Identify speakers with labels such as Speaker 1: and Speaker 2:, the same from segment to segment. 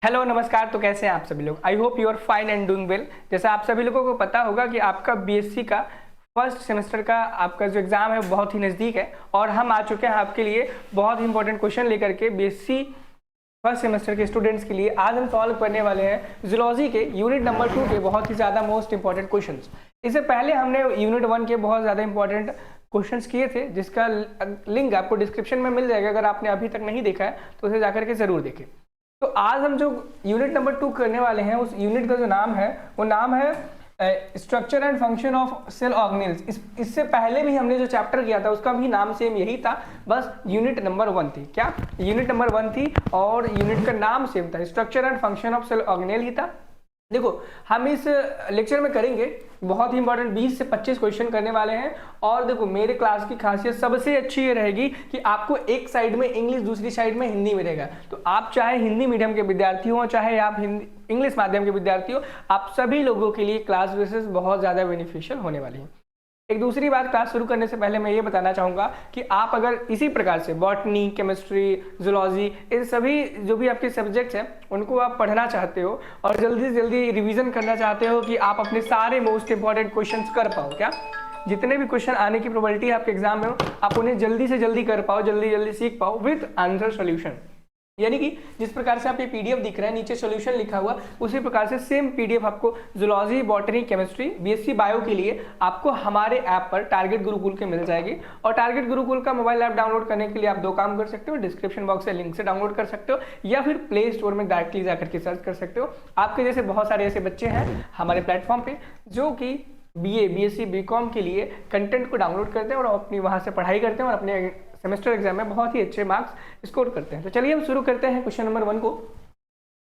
Speaker 1: Hello नमस्कार। तो कैसे हैं आप सभी लोग? I hope you are fine and doing well. जैसा आप सभी लोगों को पता होगा कि आपका बीएससी का फर्स्ट सेमेस्टर का आपका जो एग्ज़ाम है बहुत ही नज़दीक है और हम आ चुके हैं आपके लिए बहुत ही इंपॉर्टेंट क्वेश्चन लेकर के बीएससी फर्स्ट सेमेस्टर के स्टूडेंट्स के लिए। आज हम सॉल्व करने वाले हैं जूलॉजी के यूनिट नंबर 2 के बहुत ही ज़्यादा मोस्ट इंपॉर्टेंट क्वेश्चंस। इससे पहले हमने यूनिट 1 के बहुत ज़्यादा इंपॉर्टेंट क्वेश्चंस किए थे, जिसका लिंक आपको डिस्क्रिप्शन में मिल जाएगा। अगर आपने अभी तक नहीं देखा है तो उसे जाकर के ज़रूर देखें। तो आज हम जो यूनिट नंबर 2 करने वाले हैं उस यूनिट का जो नाम है वो नाम है structure and function of cell organelles. इससे पहले भी हमने जो चैप्टर किया था उसका भी नाम सेम यही था, बस यूनिट नंबर 1 थी। क्या यूनिट नंबर 1 थी और यूनिट का नाम सेम था, structure and function of cell organelle ही था। देखो हम इस लेक्चर में करेंगे बहुत ही इंपॉर्टेंट 20 से 25 क्वेश्चन करने वाले हैं। और देखो मेरे क्लास की खासियत सबसे अच्छी ये रहेगी कि आपको एक साइड में इंग्लिश दूसरी साइड में हिंदी मिलेगा। तो आप चाहे हिंदी मीडियम के विद्यार्थी हो चाहे आप हिंदी इंग्लिश माध्यम के विद्यार्थी हो, आप सभी लोगों के लिए क्लास बेसिस बहुत ज़्यादा बेनिफिशियल होने वाली है। एक दूसरी बात, क्लास शुरू करने से पहले मैं ये बताना चाहूँगा कि आप अगर इसी प्रकार से बॉटनी, केमिस्ट्री, जूलॉजी, इन सभी जो भी आपके सब्जेक्ट्स हैं उनको आप पढ़ना चाहते हो और जल्दी से जल्दी रिवीजन करना चाहते हो कि आप अपने सारे मोस्ट इंपॉर्टेंट क्वेश्चंस कर पाओ, क्या जितने भी क्वेश्चन आने की प्रोबेबिलिटी है आपके एग्जाम में हो, आप उन्हें जल्दी से जल्दी कर पाओ, जल्दी जल्दी सीख पाओ विद आंसर सोल्यूशन। यानी कि जिस प्रकार से आप ये पीडीएफ दिख रहा है नीचे सॉल्यूशन लिखा हुआ, उसी प्रकार से सेम पीडीएफ आपको zoology, botany, chemistry, BSc bio के लिए आपको हमारे ऐप पर टारगेट गुरुकुल के मिल जाएगी। और टारगेट गुरुकुल का मोबाइल ऐप डाउनलोड करने के लिए आप दो काम कर सकते हो, डिस्क्रिप्शन बॉक्स से लिंक से डाउनलोड कर सकते हो या फिर प्ले स्टोर में डायरेक्टली जाकर के सर्च कर सकते हो। आपके जैसे बहुत सारे ऐसे बच्चे हैं हमारे प्लेटफॉर्म पे जो कि बीए, बीएससी, बीकॉम के लिए कंटेंट को डाउनलोड करते हैं और अपनी वहाँ से पढ़ाई करते हैं और अपने सेमेस्टर एग्जाम में बहुत ही अच्छे मार्क्स स्कोर करते हैं। तो चलिए हम शुरू करते हैं क्वेश्चन नंबर 1 को।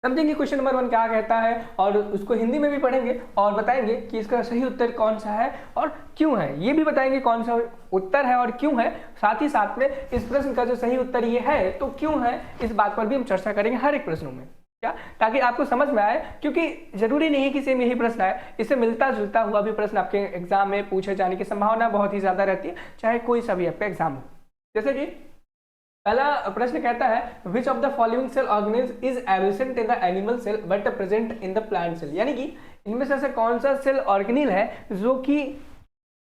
Speaker 1: समझेंगे क्वेश्चन नंबर 1 क्या कहता है और उसको हिंदी में भी पढ़ेंगे और बताएंगे कि इसका सही उत्तर कौन सा है और क्यों है। ये भी बताएंगे कौन सा उत्तर है और क्यों है। साथ ही साथ में इस प्रश्न का जो सही उत्तर ये है तो क्यों है, इस बात पर भी हम चर्चा करेंगे हर एक प्रश्नों में, क्या ताकि आपको समझ में आए। क्योंकि जरूरी नहीं है कि सेम यही प्रश्न आए, इससे मिलता जुलता हुआ भी प्रश्न आपके एग्जाम में पूछे जाने की संभावना बहुत ही ज्यादा रहती है, चाहे कोई सा भी आपका एग्जाम हो। जैसे कि पहला प्रश्न कहता है which of the following cell organelles is absent in the animal cell but present in the plant cell. यानी कि इनमें से ऐसा कौन सा सेल ऑर्गेनेल है जो कि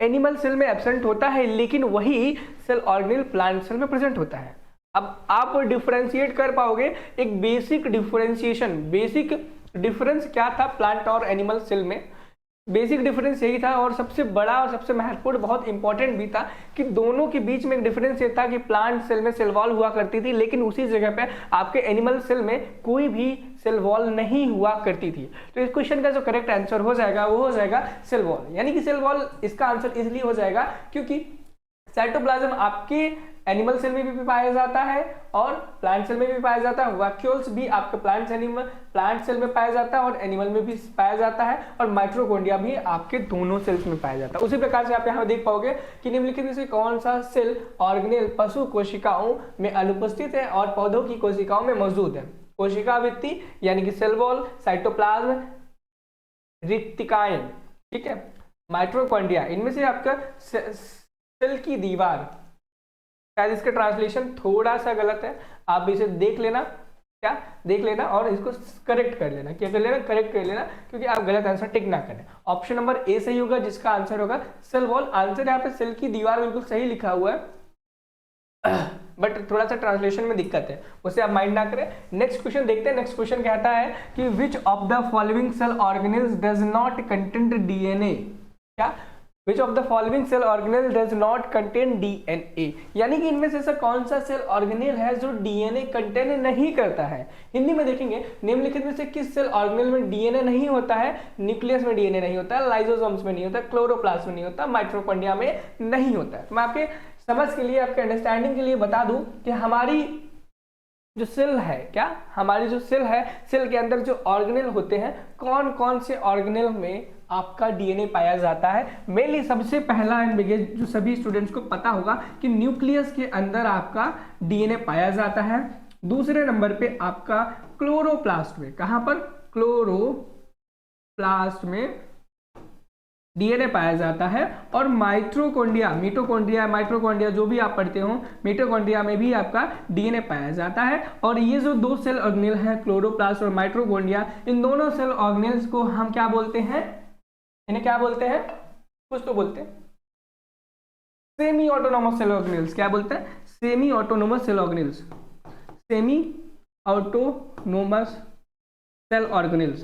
Speaker 1: एनिमल सेल में एब्सेंट होता है लेकिन वही सेल ऑर्गेनेल प्लांट सेल में प्रेजेंट होता है। अब आप डिफरेंशिएट कर पाओगे एक बेसिक डिफरेंशिएशन, बेसिक डिफरेंस क्या था प्लांट और एनिमल सेल में। बेसिक डिफरेंस यही था और सबसे बड़ा और सबसे महत्वपूर्ण बहुत इंपॉर्टेंट भी था कि दोनों के बीच में एक डिफरेंस ये था कि प्लांट सेल में सेल वॉल हुआ करती थी लेकिन उसी जगह पे आपके एनिमल सेल में कोई भी सेल वॉल नहीं हुआ करती थी। तो इस क्वेश्चन का जो करेक्ट आंसर हो जाएगा वो हो जाएगा सेल वॉल। यानी कि सेल वॉल इसका आंसर इसलिए हो जाएगा क्योंकि साइटोप्लाज्म आपके एनिमल सेल में भी पाया जाता है और प्लांट सेल में भी पाया जाता है। वैक्यूल्स भी आपके प्लांट सेल में पाया जाता है और एनिमल में भी पाया जाता है और माइटोकॉन्ड्रिया भी आपके दोनों सेल्स में पाया जाता है। उसी प्रकार से आप यहाँ देख पाओगे कि निम्नलिखित में से कौन सा सेल ऑर्गेनेल पशु कोशिकाओं में अनुपस्थित है और पौधों की कोशिकाओं में मौजूद है। कोशिका भित्ति यानी कि सेल वॉल, साइटोप्लाज्म, रिक्तिकाएं, ठीक है, माइटोकॉन्ड्रिया, इनमें से आपका सेल की दीवार, शायद इसका ट्रांसलेशन थोड़ा सा गलत है, आप इसे देख लेना, क्या देख लेना और इसको करेक्ट कर लेना, क्या कर लेना, करेक्ट कर लेना, क्योंकि आप गलत आंसर टिक ना करें। ऑप्शन नंबर ए सही होगा जिसका आंसर होगा सेल वॉल। आंसर यहाँ पे सेल की दीवार बिल्कुल सही लिखा हुआ है बट थोड़ा सा ट्रांसलेशन में दिक्कत है, उसे आप माइंड ना करें। नेक्स्ट क्वेश्चन देखते हैं। नेक्स्ट क्वेश्चन कहता है कि which of the following cell organelles does not contain DNA. क्या Which of the following cell organelle does not contain DNA। यानी कि इनमें से ऐसा कौन सा सेल ऑर्गेनेल है जो डीएनए कंटेन नहीं करता है। हिंदी में देखेंगे निम्नलिखित में से किस सेल ऑर्गेनेल में डीएनए नहीं होता है। न्यूक्लियस में डीएनए नहीं होता है, लाइसोसोम्स में नहीं होता, क्लोरोप्लास्ट में नहीं होता, माइटोकॉन्ड्रिया में नहीं होता है। तो मैं आपके समझ के लिए, आपके अंडरस्टैंडिंग के लिए बता दूं कि हमारी जो सेल है, क्या हमारी जो सेल है, सेल के अंदर जो ऑर्गेनेल होते हैं, कौन कौन से ऑर्गेनेल में आपका डीएनए पाया जाता है। मेनली सबसे पहला एंड बिगेस्ट जो सभी स्टूडेंट्स को पता होगा कि न्यूक्लियस के अंदर आपका डीएनए पाया जाता है। दूसरे नंबर पे आपका क्लोरोप्लास्ट में, कहां पर, क्लोरोप्लास्ट में डीएनए पाया जाता है। और माइटोकॉन्ड्रिया, माइटोकॉन्ड्रिया जो भी आप पढ़ते हो, मिटोकॉन्ड्रिया में भी आपका डीएनए पाया जाता है। और ये जो दो सेल ऑर्गेनेल हैं, क्लोरोप्लास्ट और माइटोकॉन्ड्रिया, इन दोनों सेल ऑर्गेनेल्स को हम क्या बोलते हैं, इन्हें क्या बोलते हैं, कुछ तो बोलते हैं, सेमी ऑटोनोमस सेल ऑर्गेनेल्स। क्या बोलते हैं, semi autonomous cell organelles, semi autonomous cell organelles,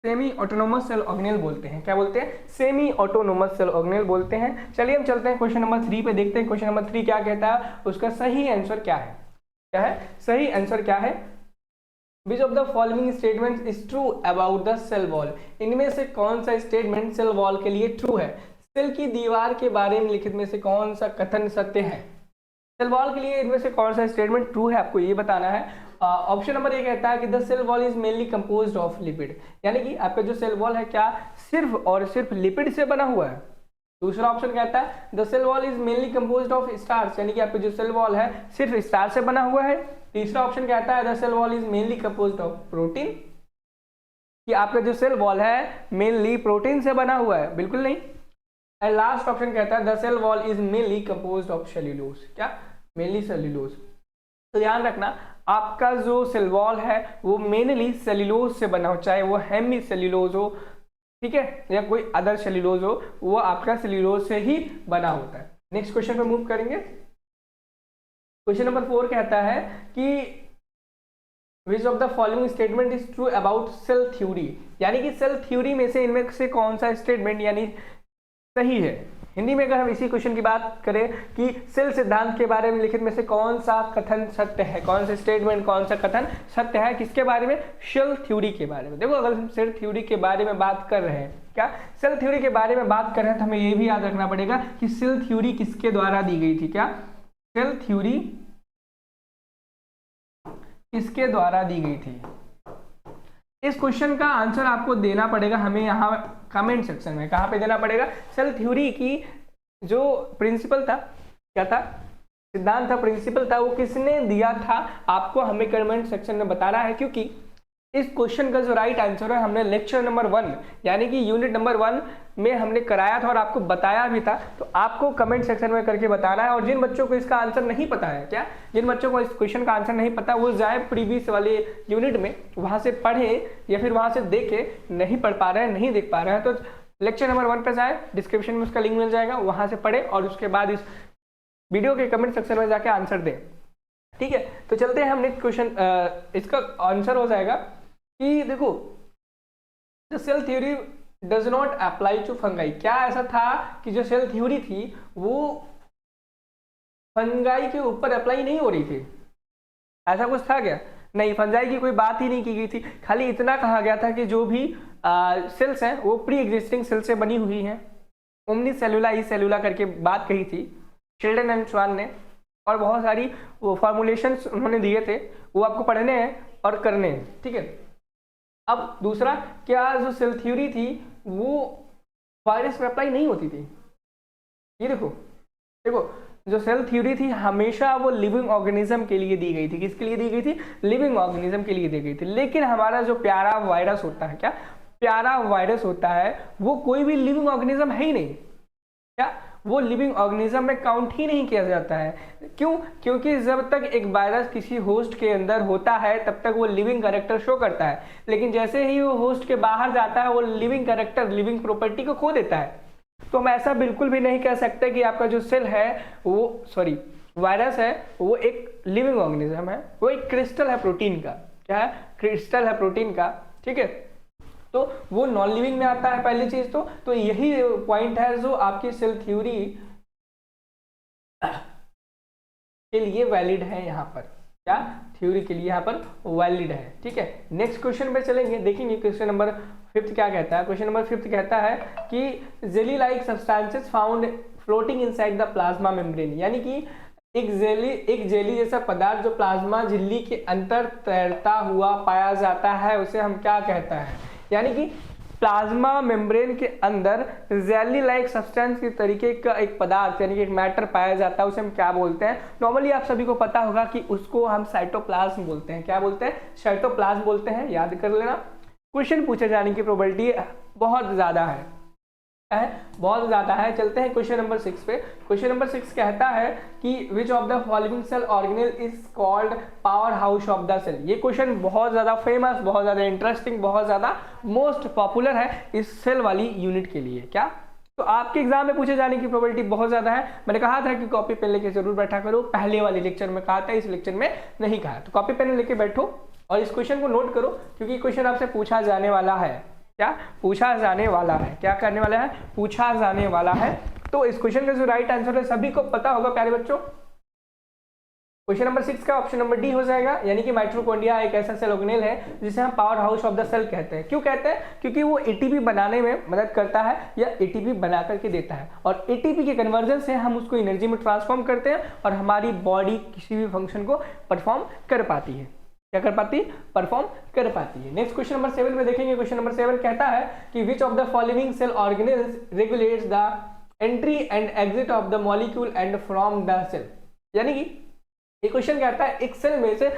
Speaker 1: semi autonomous cell organelle बोलते हैं। क्या बोलते हैं, सेमी ऑटोनोमस सेल ऑर्गेनेल बोलते हैं। चलिए हम चलते हैं क्वेश्चन नंबर 3 पे, देखते हैं क्वेश्चन नंबर 3 क्या कहता है, उसका सही आंसर क्या है। क्या है सही आंसर, क्या है, which of the following statement is true about the cell wall, इनमें से कौन सा स्टेटमेंट सेल वॉल के लिए ट्रू है। सेल की दीवार के बारे में लिखित में से कौन सा कथन सत्य है, सेल वॉल के लिए इनमें से कौन सा स्टेटमेंट ट्रू है, आपको ये बताना है। ऑप्शन नंबर ए कहता है कि the cell wall is mainly composed of lipid, यानी कि आपका जो सेल वॉल है क्या सिर्फ और सिर्फ लिपिड से बना हुआ है। दूसरा ऑप्शन कहता है the cell wall is mainly composed of starch, यानी कि आपका जो सेल वॉल है सिर्फ स्टार से बना हुआ है। तीसरा ऑप्शन कहता है the cell wall is mainly composed of protein, कि आपका जो सेल वॉल है मेनली प्रोटीन से बना हुआ है, बिल्कुल नहीं। एंड लास्ट ऑप्शन कहता है the cell wall is mainly composed of cellulose, क्या मेनली सेल्यूलोज। तो ध्यान रखना आपका जो सेल वॉल है वो मेनली सेल्यूलोज से बना हो, चाहे वो हेमी सेल्यूलोज हो, ठीक है, या कोई अदर सेल्यूलोज हो, वो आपका सेल्यूलोज से ही बना होता है। नेक्स्ट क्वेश्चन पे मूव करेंगे। क्वेश्चन नंबर 4 कहता है कि which of the following statement is true about cell theory, यानी कि सेल थ्योरी में से इनमें से कौन सा स्टेटमेंट यानी सही है। हिंदी में अगर हम इसी क्वेश्चन की बात करें कि सेल सिद्धांत के बारे में लिखित में से कौन सा कथन सत्य है, कौन सा स्टेटमेंट, कौन सा कथन सत्य है, किसके बारे में, सेल थ्योरी के बारे में। देखो अगर हम सेल थ्योरी के बारे में बात कर रहे हैं, क्या सेल थ्योरी के बारे में बात कर रहे हैं, तो हमें ये भी याद रखना पड़ेगा कि सेल थ्योरी किसके द्वारा दी गई थी। क्या सेल थ्योरी किसके द्वारा दी गई थी। इस क्वेश्चन का आंसर आपको देना पड़ेगा हमें यहाँ कमेंट सेक्शन में। कहाँ पे देना पड़ेगा, सेल थ्योरी की जो प्रिंसिपल था, क्या था, सिद्धांत था, प्रिंसिपल था, वो किसने दिया था, आपको हमें कमेंट सेक्शन में बताना है। क्योंकि इस क्वेश्चन का जो राइट आंसर है हमने लेक्चर नंबर 1 यानी कि यूनिट नंबर 1 में हमने कराया था और आपको बताया भी था, तो आपको कमेंट सेक्शन में करके बताना है। और जिन बच्चों को इसका आंसर नहीं पता है, क्या जिन बच्चों को इस क्वेश्चन का आंसर नहीं पता, वो जाए प्रीवियस वाले यूनिट में, वहां से पढ़ें या फिर वहां से देखें। नहीं पढ़ पा रहे हैं, नहीं देख पा रहे हैं, तो लेक्चर नंबर 1 पे जाए, डिस्क्रिप्शन में उसका लिंक मिल जाएगा, वहां से पढ़े और उसके बाद इस वीडियो के कमेंट सेक्शन में जाके आंसर दें। ठीक है, तो चलते हैं हम नेक्स्ट क्वेश्चन। इसका आंसर हो जाएगा कि देखो the cell theory does not apply to fungi. क्या ऐसा था कि जो सेल थ्योरी थी वो फंगाई के ऊपर अप्लाई नहीं हो रही थी, ऐसा कुछ था क्या, नहीं, फंगाई की कोई बात ही नहीं की गई थी। खाली इतना कहा गया था कि जो भी सेल्स हैं वो प्री एग्जिस्टिंग सेल से बनी हुई हैं। ओमनी सेलुला ई सेलुला करके बात कही थी शिल्डन एंड स्वान ने, और बहुत सारी वो फॉर्मुलेशंस उन्होंने दिए थे, वो आपको पढ़ने हैं और करने हैं। ठीक है, अब दूसरा, क्या जो सेल थ्योरी थी वो वायरस में अप्लाई नहीं होती थी। ये देखो देखो जो सेल थ्योरी थी हमेशा वो लिविंग ऑर्गेनिज्म के लिए दी गई थी। किसके लिए दी गई थी, लिविंग ऑर्गेनिज्म के लिए दी गई थी। लेकिन हमारा जो प्यारा वायरस होता है, क्या प्यारा वायरस होता है, वो कोई भी लिविंग ऑर्गेनिज्म है ही नहीं। क्या वो लिविंग ऑर्गेनिज्म में काउंट ही नहीं किया जाता है। क्यों, क्योंकि जब तक एक वायरस किसी होस्ट के अंदर होता है तब तक वो लिविंग कैरेक्टर शो करता है, लेकिन जैसे ही वो होस्ट के बाहर जाता है वो लिविंग कैरेक्टर, लिविंग प्रॉपर्टी को खो देता है। तो हम ऐसा बिल्कुल भी नहीं कह सकते कि आपका जो सेल है वो वायरस है वो एक लिविंग ऑर्गेनिज्म है, वो एक क्रिस्टल है प्रोटीन का। क्या है, क्रिस्टल है प्रोटीन का। ठीक है, तो वो नॉन लिविंग में आता है पहली चीज। तो यही पॉइंट है जो आपकी सेल थ्योरी के लिए वैलिड है यहाँ पर। क्या थ्योरी के लिए यहाँ पर वैलिड है। ठीक है, नेक्स्ट क्वेश्चन पे चलेंगे, देखेंगे क्वेश्चन नंबर 5 क्या कहता है। क्वेश्चन नंबर 5 कहता है कि jelly like substances found floating inside the plasma membrane, यानी कि एक जेली जैसा पदार्थ जो प्लाज्मा झिल्ली के अंदर तैरता हुआ पाया जाता है, उसे हम क्या कहता है। यानी कि प्लाज्मा मेम्ब्रेन के अंदर जेली लाइक सब्सटेंस के तरीके का एक पदार्थ यानी कि एक मैटर पाया जाता है, उसे हम क्या बोलते हैं। नॉर्मली आप सभी को पता होगा कि उसको हम साइटोप्लाज्म बोलते हैं। क्या बोलते हैं, साइटोप्लाज्म बोलते हैं, याद कर लेना। क्वेश्चन पूछे जाने की प्रोबेबिलिटी बहुत ज़्यादा है, बहुत ज़्यादा है। चलते हैं क्वेश्चन नंबर 6 पे। क्वेश्चन नंबर 6 कहता है कि which of the following cell organelle is called powerhouse of the cell. ये क्वेश्चन बहुत ज़्यादा फेमस, बहुत ज़्यादा इंटरेस्टिंग, बहुत ज़्यादा मोस्ट पॉपुलर है इस सेल वाली यूनिट के लिए। क्या? तो आपके एग्जाम में पूछे जाने की प्रोबेबिलिटी बहुत ज़्यादा है। मैंने कहा था कि कॉपी पेन लेके जरूर बैठा करो, पहले वाले लेक्चर में कहा था, इस लेक्चर में नहीं कहा। तो कॉपी पेन लेके बैठो और इस क्वेश्चन को नोट करो, क्योंकि क्वेश्चन आपसे पूछा जाने वाला है। क्या? पूछा जाने वाला है। क्या करने वाला है? पूछा जाने वाला है। तो इस क्वेश्चन का जो राइट आंसर है सभी को पता होगा प्यारे बच्चों। क्वेश्चन नंबर 6 का ऑप्शन नंबर डी हो जाएगा, यानी कि माइटोकॉन्ड्रिया एक ऐसा सेल ऑर्गेनेल है जिसे हम powerhouse of the cell कहते हैं। क्यों कहते हैं? क्योंकि वो एटीपी बनाने में मदद करता है या एटीपी बना करके देता है, और एटीपी के कन्वर्जन से हम उसको एनर्जी में ट्रांसफॉर्म करते हैं और हमारी बॉडी किसी भी फंक्शन को परफॉर्म कर पाती है। क्या कर पाती है? परफॉर्म कर पाती है। नेक्स्ट क्वेश्चन नंबर 7 में देखेंगे। क्वेश्चन नंबर 7 कहता है कि which of the following cell organelles regulates the entry and exit of the molecule and from the cell. यानी कि ये क्वेश्चन कहता है एक सेल में से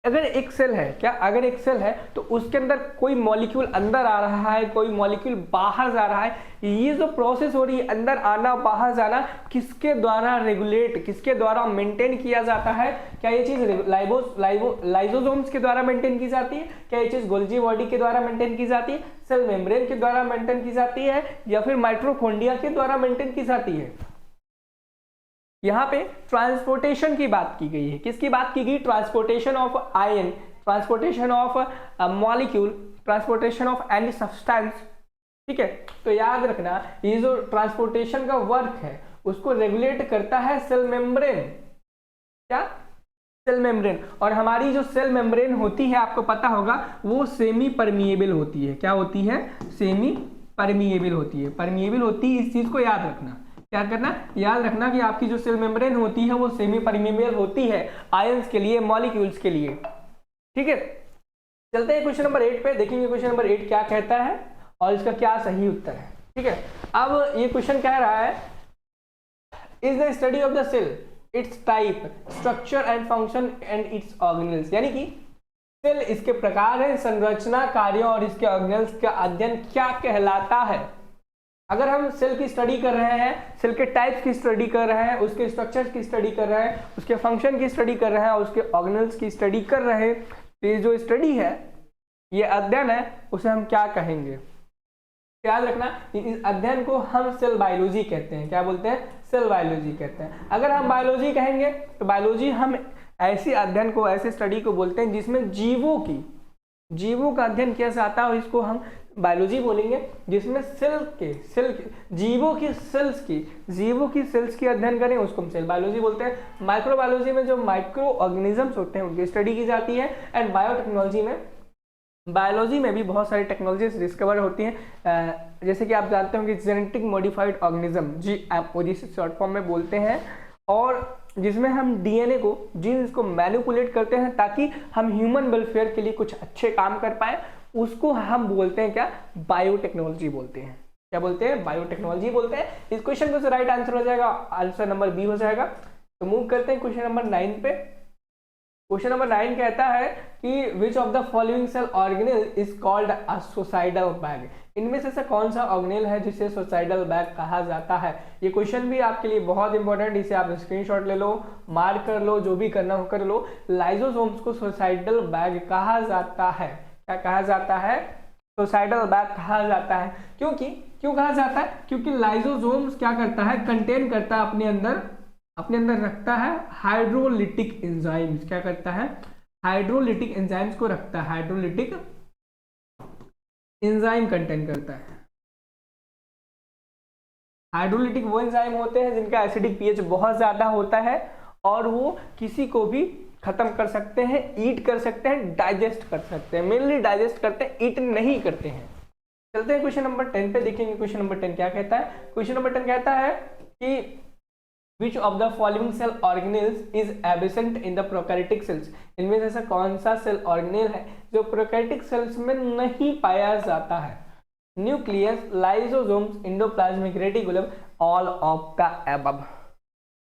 Speaker 1: अगर एक सेल है, क्या अगर एक सेल है तो उसके अंदर कोई मॉलिक्यूल अंदर आ रहा है, कोई मॉलिक्यूल बाहर जा रहा है, ये जो प्रोसेस हो रही है अंदर आना बाहर जाना, किसके द्वारा रेगुलेट, किसके द्वारा मेंटेन किया जाता है? क्या ये चीज लाइसोसोम्स के द्वारा मेंटेन की जाती है? क्या ये चीज गोल्जी बॉडी के द्वारा मेंटेन की जाती है? सेल मेम्ब्रेन के द्वारा मेंटेन की जाती है? या फिर माइटोकॉन्ड्रिया के द्वारा मेंटेन की जाती है? यहाँ पे ट्रांसपोर्टेशन की बात की गई है। किसकी बात की गई? Transportation of ion, transportation of molecule, transportation of any substance. ठीक है, तो याद रखना ये जो ट्रांसपोर्टेशन का वर्क है उसको रेगुलेट करता है सेल मेम्ब्रेन। क्या? Cell membrane. और हमारी जो सेल मेम्ब्रेन होती है आपको पता होगा वो सेमी परमिएबल होती है। क्या होती है? सेमी परमिएबल होती है। परमिएबल होती है, इस चीज को याद रखना। क्या करना? याद रखना कि आपकी जो सेल मेम्ब्रेन होती है वो सेमी परमिएबल होती है आयंस के लिए, मॉलिक्यूल्स के लिए। ठीक है, चलते हैं क्वेश्चन नंबर 8 पे। देखेंगे क्वेश्चन नंबर 8 क्या कहता है और इसका क्या सही उत्तर है। ठीक है, अब ये क्वेश्चन कह रहा है is the study of the cell, its type, structure and function and its organelles. यानी कि सेल इसके प्रकार है, संरचना, कार्यों और इसके ऑर्गेनेल्स का अध्ययन क्या कहलाता है। अगर हम सेल की स्टडी कर रहे हैं, सेल के टाइप्स की स्टडी कर रहे हैं, उसके स्ट्रक्चर्स की स्टडी कर रहे हैं, उसके फंक्शन की स्टडी कर रहे हैं, उसके ऑर्गेनेल्स की स्टडी कर रहे हैं, तो ये जो स्टडी है, ये अध्ययन है, उसे हम क्या कहेंगे? याद रखना इस अध्ययन को हम सेल बायोलॉजी कहते हैं। क्या बोलते हैं? सेल बायोलॉजी कहते हैं। अगर हम बायोलॉजी कहेंगे तो बायोलॉजी हम ऐसे अध्ययन को, ऐसे स्टडी को बोलते हैं जिसमें जीवों का अध्ययन किया जाता है, और इसको हम बायोलॉजी बोलेंगे। जिसमें जीवों की सेल्स की अध्ययन करें उसको हम सेल बायोलॉजी बोलते हैं। माइक्रोबायोलॉजी में जो माइक्रो ऑर्गेनिजम्स होते हैं उनकी स्टडी की जाती है। एंड बायोटेक्नोलॉजी में, बायोलॉजी में भी बहुत सारी टेक्नोलॉजीज डिस्कवर होती हैं, जैसे कि आप जानते हो कि जेनेटिक मॉडिफाइड ऑर्गेनिज्म, GMO जिसे शॉर्ट फॉर्म में बोलते हैं, और जिसमें हम डीएनए को, जीन्स को मैनिपुलेट करते हैं ताकि हम ह्यूमन वेलफेयर के लिए कुछ अच्छे काम कर पाए, उसको हम बोलते हैं क्या? बायोटेक्नोलॉजी बोलते हैं। क्या बोलते हैं? बायोटेक्नोलॉजी बोलते हैं। इस क्वेश्चन का राइट आंसर हो जाएगा, आंसर नंबर बी हो जाएगा। तो मूव करते हैं क्वेश्चन नंबर 9 पे। क्वेश्चन नंबर 9 कहता है कि which of the following cell organelle is called a suicidal bag. इनमें से कौन सा ऑर्गेनेल है जिसे सुसाइडल बैग कहा जाता है? ये क्वेश्चन भी आपके लिए बहुत इंपॉर्टेंट, इसे आप स्क्रीनशॉट ले लो, मार्क कर लो, जो भी करना हो कर लो। लाइसोसोम्स को सुसाइडल बैग कहा जाता है। क्या कहा जाता है? सुसाइडल बैग कहा जाता है। क्यों कहा जाता है? क्योंकि लाइसोसोम्स क्या करता है? कंटेन करता है अपने अंदर रखता है हाइड्रोलिटिक एंजाइम्स। क्या करता है? हाइड्रोलिटिक एंजाइम्स को रखता है। हाइड्रोलिटिक एंजाइम कंटेन करता है। हाइड्रोलिटिक वो एंजाइम होते हैं जिनका एसिडिक पीएच बहुत ज्यादा होता है और वो किसी को भी खत्म कर सकते हैं, ईट कर सकते हैं, डाइजेस्ट कर सकते हैं। मेनली डाइजेस्ट करते हैं, ईट नहीं करते हैं। चलते हैं क्वेश्चन नंबर 10 पे। देखेंगे क्वेश्चन नंबर 10 क्या कहता है। क्वेश्चन नंबर 10 कहता है कि Which of the following cell organelles is absent in the prokaryotic cells? इनमें से ऐसा कौन सा सेल ऑर्गेनेल है जो प्रोकैरियोटिक सेल्स में नहीं पाया जाता है? Nucleus, lysosomes, endoplasmic reticulum, all of the above.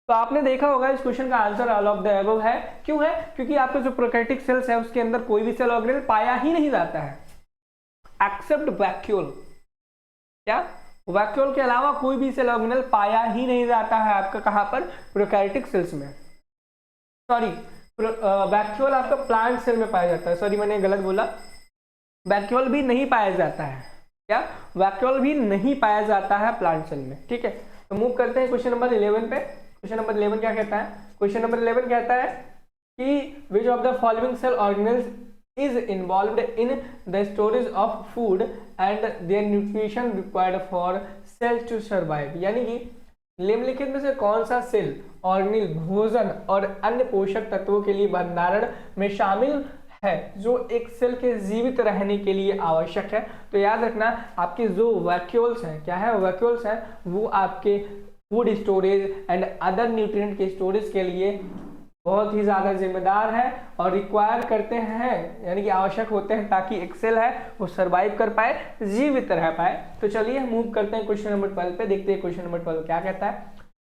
Speaker 1: तो आपने देखा होगा इस क्वेश्चन का answer all of the above है। क्यों है? क्योंकि आपका जो प्रोकैरियोटिक सेल्स है उसके अंदर कोई भी सेल ऑर्गेनेल पाया ही नहीं जाता है। Accept vacuole. क्या वैक्यूल के अलावा कोई भी सेल ऑर्गेनल पाया ही नहीं जाता है आपका कहाँ पर, प्रोकैरियोटिक सेल्स में। सॉरी, वैक्यूल आपका प्लांट सेल में पाया जाता है, सॉरी मैंने गलत बोला, वैक्यूल भी नहीं पाया जाता है। क्या वैक्यूल भी नहीं पाया जाता है प्लांट सेल में, ठीक है। तो मूव करते हैं क्वेश्चन नंबर 11 पे। क्वेश्चन नंबर 11 क्या कहता है, क्वेश्चन नंबर 11 कहता है कि which of the following cell organelles is involved in the storage of food and their nutrition required for cells to survive. यानी कि निम्नलिखित में से कौन सा सेल ऑर्गेनल भोजन और अन्य पोषक तत्वों के लिए भंडारण में शामिल है जो एक सेल के जीवित रहने के लिए आवश्यक है। तो याद रखना आपके जो वैक्यूल्स हैं, क्या है वैक्यूल्स हैं, वो आपके food storage and other nutrient के स्टोरेज के लिए बहुत ही ज़्यादा जिम्मेदार है और रिक्वायर करते हैं, यानी कि आवश्यक होते हैं ताकि एक सेल है वो सरवाइव कर पाए, जीवित रह पाए। तो चलिए मूव करते हैं क्वेश्चन नंबर 12 पे, देखते हैं क्वेश्चन नंबर 12 क्या कहता है।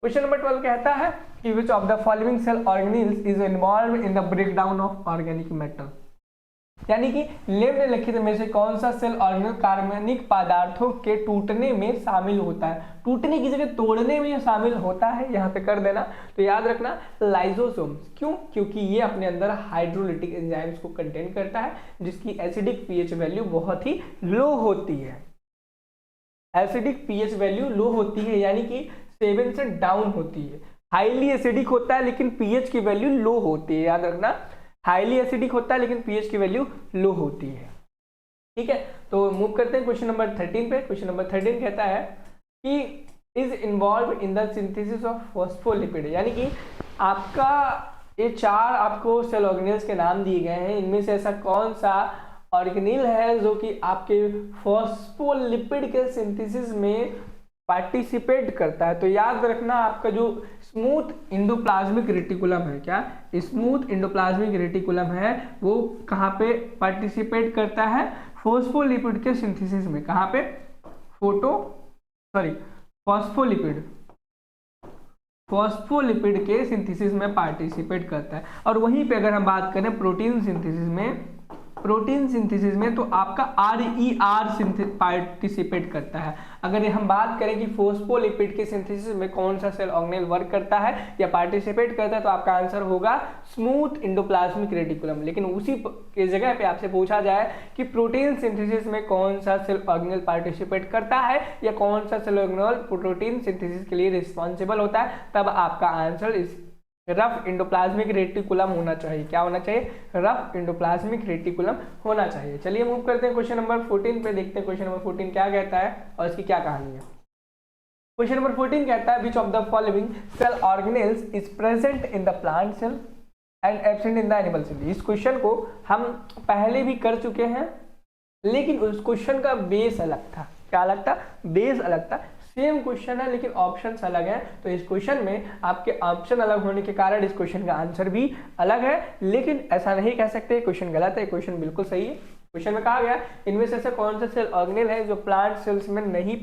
Speaker 1: क्वेश्चन नंबर 12 कहता है कि which of the following cell organelles is involve in the breakdown of organic matter. यानी कि निम्नलिखित में से कौन सा सेल ऑर्गेनल कार्बनिक पदार्थों के टूटने में शामिल होता है, टूटने की जगह तोड़ने में शामिल होता है, यहाँ पे कर देना। तो याद रखना लाइसोसोम्स। क्यों? क्योंकि ये अपने अंदर हाइड्रोलिटिक एंजाइम्स को कंटेन करता है जिसकी एसिडिक पीएच वैल्यू बहुत ही लो होती है। एसिडिक पीएच वैल्यू लो होती है यानी कि 7 से डाउन होती है। हाईली एसिडिक होता है लेकिन पीएच की वैल्यू लो होती है, याद रखना हाईली एसिडिक होता है लेकिन पीएच की वैल्यू लो होती है, ठीक है। तो मूव करते हैं क्वेश्चन नंबर 13 पे। क्वेश्चन नंबर 13 कहता है कि is involve in the synthesis of phospholipid. यानी कि आपका ये 4 आपको सेल ऑर्गेनल्स के नाम दिए गए हैं, इनमें से ऐसा कौन सा ऑर्गेनिल है जो कि आपके फॉस्फोलिपिड के सिंथेसिस में पार्टिसिपेट करता है। तो याद रखना आपका जो स्मूथ इंडोप्लाज्मिक रेटिकुलम है, क्या स्मूथ इंडोप्लाज्मिक रेटिकुलम है, वो कहाँ पे पार्टिसिपेट करता है, फॉस्फोलिपिड के सिंथेसिस में। कहाँ पे, फॉस्फोलिपिड के सिंथेसिस में पार्टिसिपेट करता है। और वहीं पे अगर हम बात करें प्रोटीन सिंथेसिस में तो आपका RER पार्टिसिपेट करता है। अगर हम बात करें कि फॉस्फोलिपिड के सिंथेसिस में कौन सा सेल ऑर्गेनेल वर्क करता है या पार्टिसिपेट करता है, तो आपका आंसर होगा स्मूथ इंडोप्लाज्मिक रेटिकुलम। लेकिन उसी के जगह पे आपसे पूछा जाए कि प्रोटीन सिंथेसिस में कौन सा सेल ऑर्गेनेल पार्टिसिपेट करता है या कौन सा सेल ऑर्गेनेल प्रोटीन सिंथेसिस के लिए रिस्पॉन्सिबल होता है, तब आपका आंसर इस रफ इंडोप्लाज्मिक रेटिकुलम होना चाहिए। क्या होना चाहिए, रफ इंडोप्लाज्मिक रेटिकुलम होना चाहिए। चलिए मूव करते हैं क्वेश्चन नंबर 14 पे, देखते हैं क्वेश्चन नंबर 14 क्या कहता है और इसकी क्या कहानी है। क्वेश्चन नंबर 14 कहता है which of the following cell organelles is present in the plant cell and absent in the animal cell. इस क्वेश्चन को हम पहले भी कर चुके हैं लेकिन उस क्वेश्चन का बेस अलग था। क्या अलग था, बेस अलग था। सेम क्वेश्चन है लेकिन ऑप्शंस अलग है, तो इस क्वेश्चन में आपके ऑप्शन अलग होने के कारण इस क्वेश्चन का आंसर भी अलग है। लेकिन ऐसा नहीं कह सकते क्वेश्चन गलत है, क्वेश्चन बिल्कुल सही है। क्वेश्चन में कहा गया इनमें से ऐसा कौन सा सेल ऑर्गेनेल है जो प्लांट सेल्स में नहीं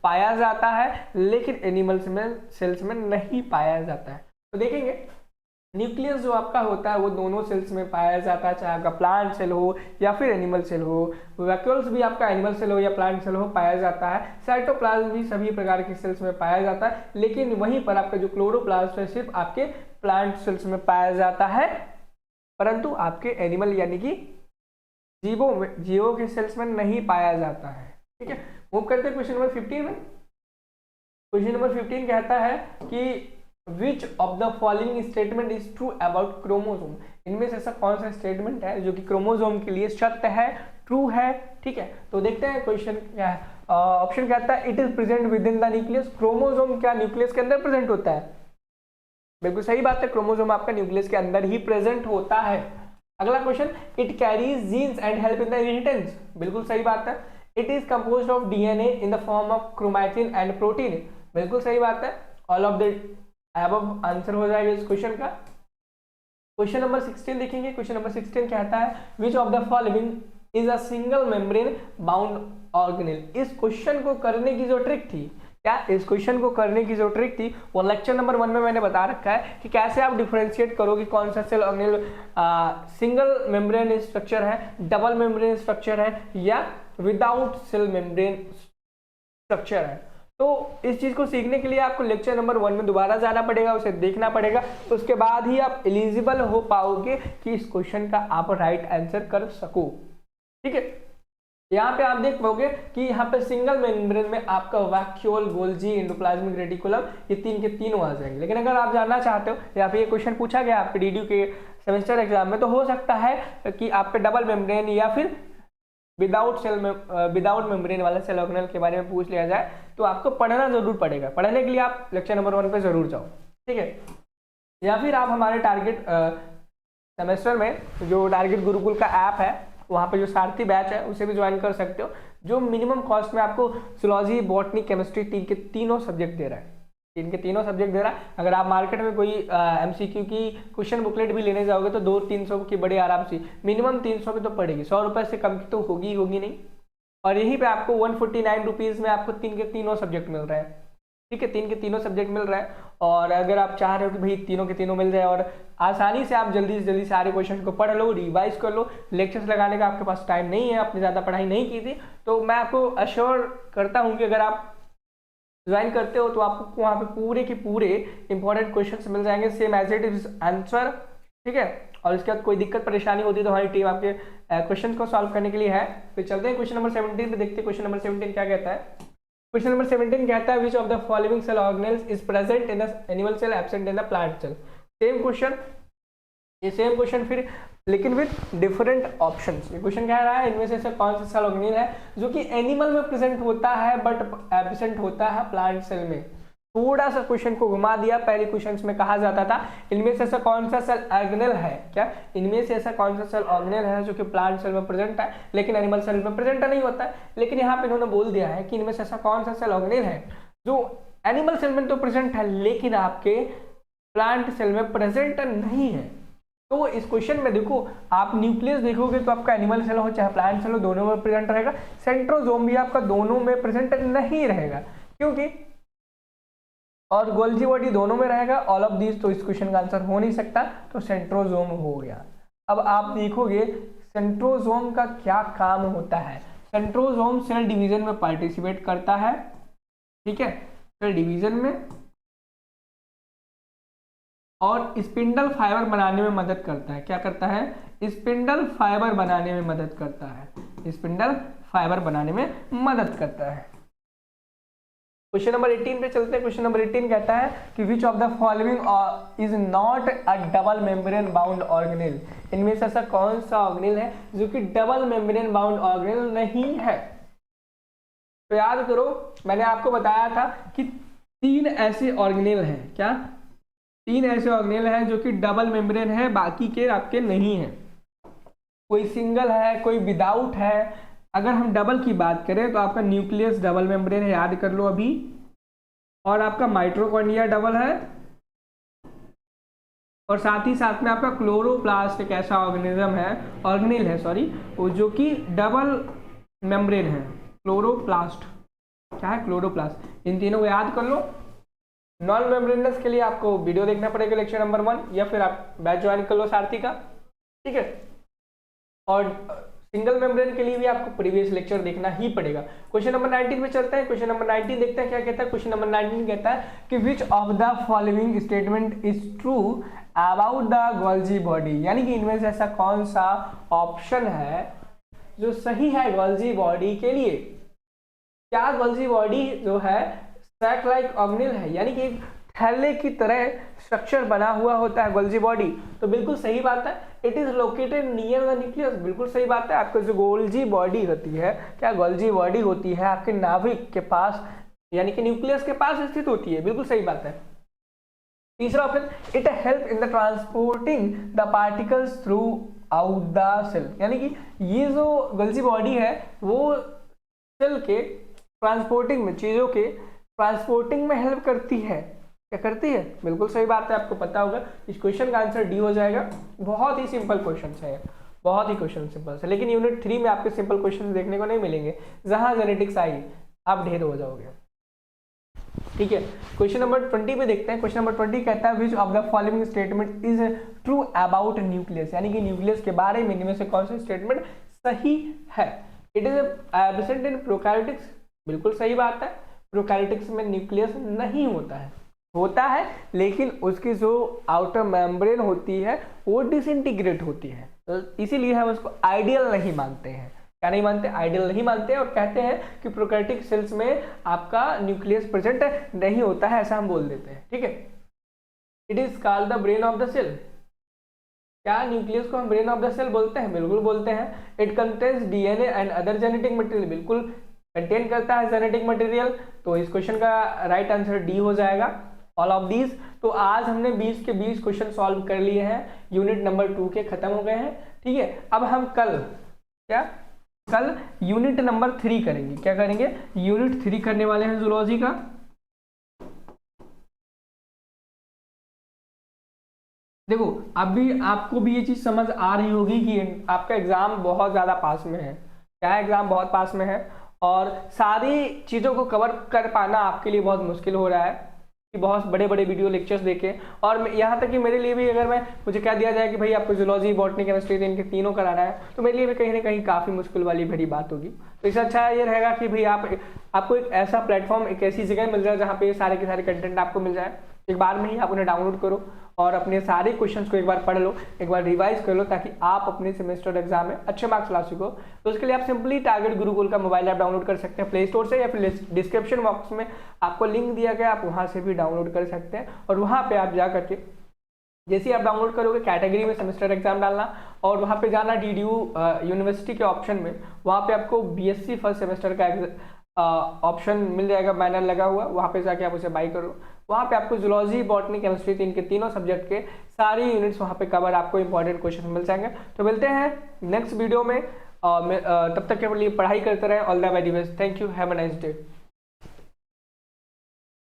Speaker 1: पाया जाता है लेकिन एनिमल सेल्स में नहीं पाया जाता है। तो देखेंगे न्यूक्लियस जो आपका होता है वो दोनों सेल्स में पाया जाता है, चाहे आपका प्लांट सेल हो या फिर एनिमल सेल हो। वैक्यूल्स भी आपका एनिमल सेल हो या प्लांट सेल हो पाया जाता है। साइटोप्लाज्म भी सभी प्रकार के सेल्स में पाया जाता है, लेकिन वहीं पर आपका जो क्लोरोप्लास्ट है सिर्फ आपके प्लांट सेल्स में पाया जाता है, परंतु आपके एनिमल यानी कि जीवों के सेल्स में नहीं पाया जाता है। ठीक है, मूव करते हैं क्वेश्चन नंबर 15 में। क्वेश्चन नंबर 15 कहता है कि Which of the following statement is true about chromosome? इनमें से ऐसा कौन सा स्टेटमेंट है जो कि क्रोमोसोम के लिए सत्य है, ट्रू है। ठीक है, तो देखते हैं क्वेश्चन क्या है। ऑप्शन कहता है it is present with in the nucleus. Chromosome क्या न्यूक्लियस के अंदर प्रेजेंट होता है? बिल्कुल सही बात है, क्रोमोसोम आपका न्यूक्लियस के अंदर ही प्रेजेंट होता है। अगला question, it carries genes and help in the inheritance. बिल्कुल सही बात है। It is composed of DNA in the form of chromatin and protein. बिल्कुल सही बात है। ऑल ऑफ द अब आंसर हो जाएगा इस क्वेश्चन का। क्वेश्चन नंबर 16 देखेंगे। क्वेश्चन नंबर 16 कहता है which of the following is a single membrane bound organelle. इस क्वेश्चन को करने की जो ट्रिक थी क्या इस क्वेश्चन को करने की जो ट्रिक थी वो लेक्चर नंबर 1 में मैंने बता रखा है कि कैसे आप डिफरेंशिएट करोगे कौन सा cell organelle single membrane structure है, डबल मेम्ब्रेन स्ट्रक्चर है या विदाउट सेल मेम्ब्रेन स्ट्रक्चर है। तो इस चीज को सीखने के लिए आपको लेक्चर नंबर 1 में दोबारा जाना पड़ेगा, उसे देखना पड़ेगा, तो उसके बाद ही आप एलिजिबल हो पाओगे कि इस क्वेश्चन का आप राइट आंसर कर सको। ठीक है, यहाँ पे आप देख पाओगे कि यहाँ पे सिंगल मेम्ब्रेन में आपका वैक्यूल, गोल्जी, एंडोप्लाज्मिक रेटिकुलम ये तीन के तीनों आ जाएंगे। लेकिन अगर आप जानना चाहते हो या फिर ये क्वेश्चन पूछा गया आपके डीडीयू के सेमेस्टर एग्जाम में, तो हो सकता है कि आप पे डबल मेम्ब्रेन या फिर विदाउट मेम्ब्रेन वाला सेल ऑर्गेनेल के बारे में पूछ लिया जाए, तो आपको पढ़ना जरूर पड़ेगा। पढ़ने के लिए आप लेक्चर नंबर 1 पे जरूर जाओ। ठीक है, या फिर आप हमारे टारगेट सेमेस्टर में जो टारगेट गुरुकुल का ऐप है वहाँ पे जो सारथी बैच है उसे भी ज्वाइन कर सकते हो, जो मिनिमम कॉस्ट में आपको जुलॉजी, बॉटनी, केमिस्ट्री तीनों सब्जेक्ट दे रहा है। तीन के तीनों सब्जेक्ट दे रहा है। अगर आप मार्केट में कोई एमसीक्यू की क्वेश्चन बुकलेट भी लेने जाओगे तो 200-300 की बड़े आराम से मिनिमम 300 की तो पड़ेगी, 100 रुपये से कम की तो होगी नहीं। और यहीं पे आपको 149 रुपीज़ में आपको तीन के तीनों सब्जेक्ट मिल रहा है। ठीक है, तीन के तीनों सब्जेक्ट मिल रहा है। और अगर आप चाह रहे हो कि भाई तीनों के तीनों मिल जाए और आसानी से आप जल्दी से जल्दी सारे क्वेश्चन को पढ़ लो, रिवाइज कर लो, लेक्चर्स लगाने का आपके पास टाइम नहीं है, आपने ज़्यादा पढ़ाई नहीं की थी, तो मैं आपको अश्योर करता हूँ कि अगर आप ज्वाइन करते हो तो आपको वहाँ पे पूरे के पूरे इंपॉर्टेंट क्वेश्चंस मिल जाएंगे, same as it is answer. ठीक है, और इसके बाद कोई दिक्कत परेशानी होती है तो हमारी टीम आपके क्वेश्चन को सॉल्व करने के लिए है। फिर चलते हैं क्वेश्चन नंबर 17 पे, देखते हैं क्वेश्चन नंबर 17 क्या कहता है। क्वेश्चन नंबर 17 कहता है which of the following cell organelles is present in the animal cell absent in the plant cell. Same question, ये सेम क्वेश्चन फिर लेकिन विद डिफरेंट ऑप्शंस। ये क्वेश्चन कह रहा है इनमें से ऐसा कौन सा सेल ऑर्गेनेल है जो कि एनिमल में प्रेजेंट होता है बट एब्सेंट होता है प्लांट सेल में। थोड़ा सा क्वेश्चन को घुमा दिया। पहले क्वेश्चंस में कहा जाता था इनमें से ऐसा कौन सा सेल ऑर्गेनेल है, क्या इनमें से ऐसा कौन सा सेल ऑर्गेनेल है जो कि प्लांट सेल में प्रेजेंट है लेकिन एनिमल सेल में प्रेजेंट नहीं होता है। लेकिन यहाँ पे इन्होंने बोल दिया है कि इनमें से ऐसा कौन सा सेल ऑर्गेनेल है जो एनिमल सेल में तो प्रेजेंट है लेकिन आपके प्लांट सेल में प्रेजेंट नहीं है। तो इस क्वेश्चन में देखो, आप न्यूक्लियस देखोगे तो आपका एनिमल सेल हो चाहे प्लांट सेल हो दोनों में प्रेजेंट रहेगा। सेंट्रोजोम भी आपका दोनों में प्रेजेंट नहीं रहेगा क्योंकि, और गोल्जी बॉडी दोनों में रहेगा, ऑल ऑफ दिस, तो इस क्वेश्चन का आंसर हो नहीं सकता, तो सेंट्रोजोम हो गया। अब आप देखोगे सेंट्रोजोम का क्या काम होता है। सेंट्रोजोम सेल डिवीजन में पार्टिसिपेट करता है। ठीक है, सेल डिवीजन में, और स्पिंडल फाइबर बनाने में मदद करता है। क्या करता है? स्पिंडल फाइबर बनाने में मदद करता है। स्पिंडल फाइबर बनाने में मदद करता है। क्वेश्चन नंबर 18 पे चलते हैं। क्वेश्चन नंबर 18 कहता है कि which of the following is not a double membrane bound organelle. इनमें से ऐसा कौन सा ऑर्गेनेल है जो कि डबल मेम्ब्रेन बाउंड ऑर्गेनेल नहीं है। तो याद करो, मैंने आपको बताया था कि 3 ऐसे ऑर्गेनेल हैं। क्या? 3 ऐसे ऑर्गेनेल हैं जो कि डबल मेम्ब्रेन है, बाकी के आपके नहीं है। कोई सिंगल है, कोई विदाउट है। अगर हम डबल की बात करें तो आपका न्यूक्लियस डबल मेम्ब्रेन है, याद कर लो अभी, और आपका माइटोकॉन्ड्रिया डबल है, और साथ ही साथ में आपका क्लोरोप्लास्ट एक ऐसा ऑर्गेनेल है वो जो कि डबल मेम्ब्रेन है। क्लोरोप्लास्ट क्या है? क्लोरोप्लास्ट। इन तीनों को याद कर लो। नॉन मेम्ब्रेनस के लिए आपको वीडियो देखना पड़ेगा लेक्चर नंबर 1, या फिर आप बैच ज्वाइन कर लो सारथी का। ठीक है, और सिंगल मेम्ब्रेन के लिए भी आपको प्रीवियस लेक्चर देखना ही पड़ेगा। क्वेश्चन नंबर 19 में चलते हैं। क्वेश्चन नंबर 19 देखते हैं क्या कहता है। क्वेश्चन नंबर 19 कहता है कि which of the following statement is true about the Golgi body. यानी कि इनमें से ऐसा कौन सा ऑप्शन है जो सही है गोल्जी बॉडी के लिए। क्या गोल्जी बॉडी जो है सैक लाइक ऑर्गेनेल है, यानी कि एक थैले की तरह स्ट्रक्चर बना हुआ होता है गोल्जी बॉडी। तो बिल्कुल सही बात है। It is located near the nucleus. बिल्कुल सही बात है। आपको जो गोल्जी बॉडी होती है, क्या गोल्जी बॉडी होती है आपके नाभिक के पास, यानी कि न्यूक्लियस के पास स्थित होती है। बिल्कुल सही बात है। तीसरा option, it help in the transporting the particles throughout the cell. यानी कि ये जो गोल्जी बॉडी है वो सेल के ट्रांसपोर्टिंग में, चीजों के ट्रांसपोर्टिंग में हेल्प करती है। क्या करती है? बिल्कुल सही बात है, आपको पता होगा। इस क्वेश्चन का आंसर डी हो जाएगा। बहुत ही सिंपल क्वेश्चन है, बहुत ही क्वेश्चन सिंपल है, लेकिन यूनिट 3 में आपके सिंपल क्वेश्चन देखने को नहीं मिलेंगे। जहां जेनेटिक्स आई आप ढेर हो जाओगे। ठीक है। क्वेश्चन नंबर 20 पे देखते हैं। क्वेश्चन नंबर 20 कहता है which of the following statement is true about nucleus, यानी कि न्यूक्लियस के बारे में इनमें से कौन सा स्टेटमेंट सही है। It is absent in prokaryotics, बिल्कुल सही बात है। प्रोकैरियोटिक्स में न्यूक्लियस नहीं होता है लेकिन उसकी जो आउटर मेम्ब्रेन होती है वो डिसइंटीग्रेट होती है, तो इसीलिए हम उसको आइडियल नहीं मानते हैं। क्या नहीं मानते? आइडियल नहीं मानते और कहते हैं कि प्रोकैरियोटिक सेल्स में आपका न्यूक्लियस प्रेजेंट नहीं होता है, ऐसा हम बोल देते हैं। ठीक है। It is called the brain of the cell. क्या न्यूक्लियस को हम ब्रेन ऑफ द सेल बोलते हैं? बिल्कुल बोलते हैं। It contains DNA and other genetic material, बिल्कुल कंटेन करता है जेनेटिक मटेरियल, तो इस क्वेश्चन का राइट आंसर डी हो जाएगा, ऑल ऑफ दीज। तो आज हमने 20 के 20 क्वेश्चन सॉल्व कर लिए हैं, यूनिट नंबर 2 के खत्म हो गए हैं। ठीक है। अब हम कल यूनिट नंबर 3 करेंगे। क्या करेंगे? यूनिट 3 करने वाले हैं जूलॉजी का। देखो अभी आपको भी ये चीज समझ आ रही होगी कि आपका एग्जाम बहुत ज्यादा पास में है। क्या एग्जाम बहुत पास में है और सारी चीजों को कवर कर पाना आपके लिए बहुत मुश्किल हो रहा है कि बहुत बड़े बड़े वीडियो लेक्चर्स देखें। और यहाँ तक कि मेरे लिए भी अगर मुझे कह दिया जाए कि भाई आपको जूलॉजी, बॉटनी, केमिस्ट्री इनके तीनों कराना है, तो मेरे लिए भी कहीं ना कहीं काफ़ी मुश्किल वाली भरी बात होगी। तो इससे अच्छा ये रहेगा कि भाई आपको एक ऐसा प्लेटफॉर्म, एक ऐसी जगह मिल जाए जहाँ पे सारे के सारे कंटेंट आपको मिल जाए। एक बार में ही आप उन्हें डाउनलोड करो और अपने सारे क्वेश्चंस को एक बार पढ़ लो, एक बार रिवाइज कर लो, ताकि आप अपने सेमेस्टर एग्जाम में अच्छे मार्क्स ला सको। तो उसके लिए आप सिंपली टारगेट गुरुकुल का मोबाइल ऐप डाउनलोड कर सकते हैं प्ले स्टोर से, या फिर डिस्क्रिप्शन बॉक्स में आपको लिंक दिया गया, आप वहाँ से भी डाउनलोड कर सकते हैं। और वहाँ पर आप जा करके जैसे आप डाउनलोड करोगे कैटेगरी में सेमेस्टर एग्जाम डालना और वहाँ पे जाना DDU यूनिवर्सिटी के ऑप्शन में, वहाँ पे आपको BSc फर्स्ट सेमेस्टर का ऑप्शन मिल जाएगा, बैनर लगा हुआ, वहाँ पे जाके आप उसे बाई करो। वहाँ पे आपको जूलॉजी, बॉटनी, केमिस्ट्री इनके तीनों सब्जेक्ट के सारी यूनिट्स वहाँ पे कवर, आपको इंपॉर्टेंट क्वेश्चन मिल जाएंगे। तो मिलते हैं नेक्स्ट वीडियो में, तब तक के लिए पढ़ाई करते रहें। All the very best. Thank you. Have a nice day.